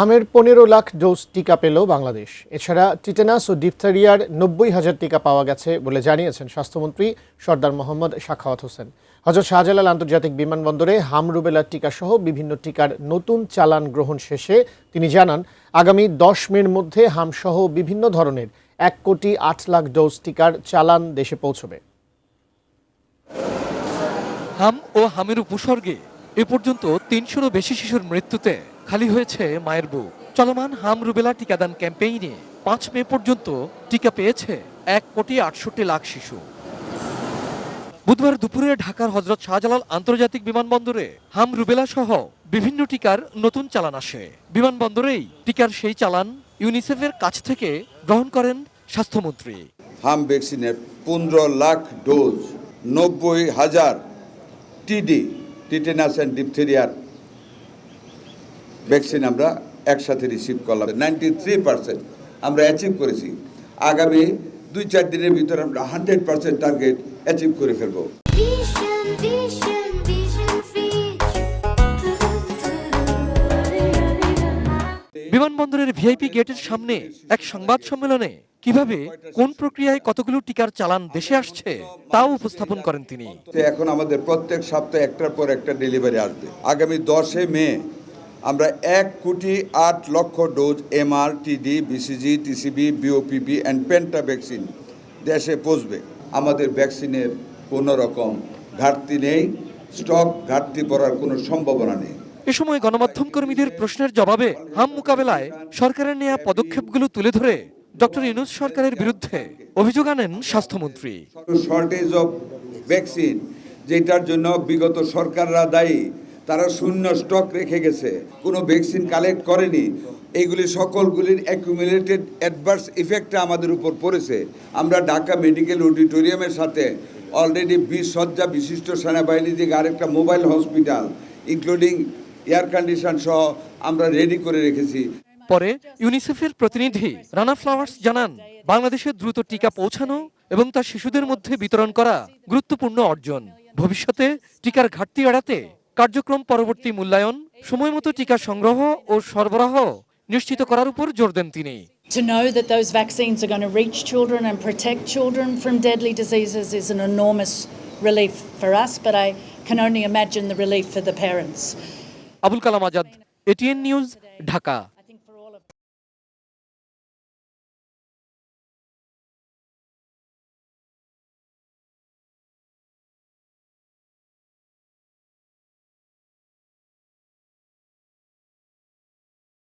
হামের 15 lakh dose টিকা পেল বাংলাদেশ। এছাড়া টিটেনাস ও ডিপথেরিয়ার 90,000 টিকা পাওয়া গেছে বলে জানিয়েছেন স্বাস্থ্যমন্ত্রী সরদার মোহাম্মদ সাখাওয়াত হোসেন। হযরত শাহজালাল আন্তর্জাতিক বিমানবন্দরে হাম রুবেলা টিকাসহ বিভিন্ন টিকার নতুন চালান গ্রহণ শেষে তিনি জানান, আগামী 10 মের মধ্যে হামসহ বিভিন্ন ধরনের 1,08,00,000 ডোজ টিকার চালান দেশে পৌঁছবে। হাম ও হামের উপসর্গে এ পর্যন্ত 300-রও বেশি শিশুর মৃত্যুতে খালি হয়েছে মায়ের বুক। চলমান হাম রুবেলা টিকাদান ক্যাম্পেইনে 5 মে পর্যন্ত টিকা পেয়েছে 1,68,00,000 শিশু। বুধবার দুপুরে ঢাকার হযরত শাহজালাল আন্তর্জাতিক বিমানবন্দরে হাম রুবেলা সহ বিভিন্ন টিকার নতুন চালান আসে। বিমানবন্দরেই টিকার সেই চালান ইউনিসেফের কাছ থেকে গ্রহণ করেন স্বাস্থ্যমন্ত্রী। হাম ভ্যাকসিনের 15 লাখ ডোজ, 90,000 টিডি টিটেনাস অ্যান্ড ডিপথেরিয়ার ভ্যাকসিন আমরা একসাথে রিসিভ করলাম। 93% আমরা অ্যাচিভ করেছি। আগামী 2-4 দিনের ভিতরে আমরা 100% টার্গেট অ্যাচিভ করে ফেলব। বিমানবন্দরের ভিআইপি গেটের সামনে এক সংবাদ সম্মেলনে কিভাবে কোন প্রক্রিয়ায় কতগুলো টিকার চালান দেশে আসছে তাও উপস্থাপন করেন তিনি। এখন আমাদের প্রত্যেক সপ্তাহে একটার পর একটা ডেলিভারি আসবে। আগামী 10 মে আমরা 1,08,00,000 ডোজ এমআর, টিডি, BCG, TCB, BOPP and penta vaccine দেশে পৌঁছবে। আমাদের ভ্যাকসিনের কোনো রকম ঘাটতি নেই, স্টক ঘাটতি পড়ার কোনো সম্ভাবনা নেই। এ সময় গণমাধ্যম কর্মীদের প্রশ্নের জবাবে হাম মোকাবেলায় সরকারের নেওয়া পদক্ষেপগুলো তুলে ধরে ডক্টর ইউনূস সরকারের বিরুদ্ধে অভিযোগ আনেন স্বাস্থ্যমন্ত্রী। শর্টেজ অফ ভ্যাকসিন, যেটার জন্য বিগত সরকাররা দায়ী, তারা শূন্য স্টক রেখে গেছে, কোনো ভ্যাকসিন কালেক্ট করেনি। এইগুলি সকলগুলির অ্যাকুমুলেটেড অ্যাডভার্স ইফেক্টটা আমাদের উপর পড়েছে। আমরা ঢাকা মেডিকেল অডিটোরিয়ামের সাথে অলরেডি 20 শয্যা বিশিষ্ট সেনাবাহিনী থেকে আরেকটা mobile hospital including air condition সহ আমরা রেডি করে রেখেছি। পরে ইউনিসেফের প্রতিনিধি রানা ফ্লাওয়ার্স জানান, বাংলাদেশে দ্রুত টিকা পৌঁছানো এবং তা শিশুদের মধ্যে বিতরণ করা গুরুত্বপূর্ণ অর্জন। ভবিষ্যতে টিকার ঘাটতি এড়াতে কার্যক্রম পরবর্তী মূল্যায়ন, সময়মতো টিকা সংগ্রহ ও সরবরাহ নিশ্চিত করার উপর জোর দেন তিনি। To know that those vaccines are going to reach children and protect children from deadly diseases is an enormous relief for us, but I can only imagine the relief for the parents. Abul Kalam Azad, ATN news, Dhaka.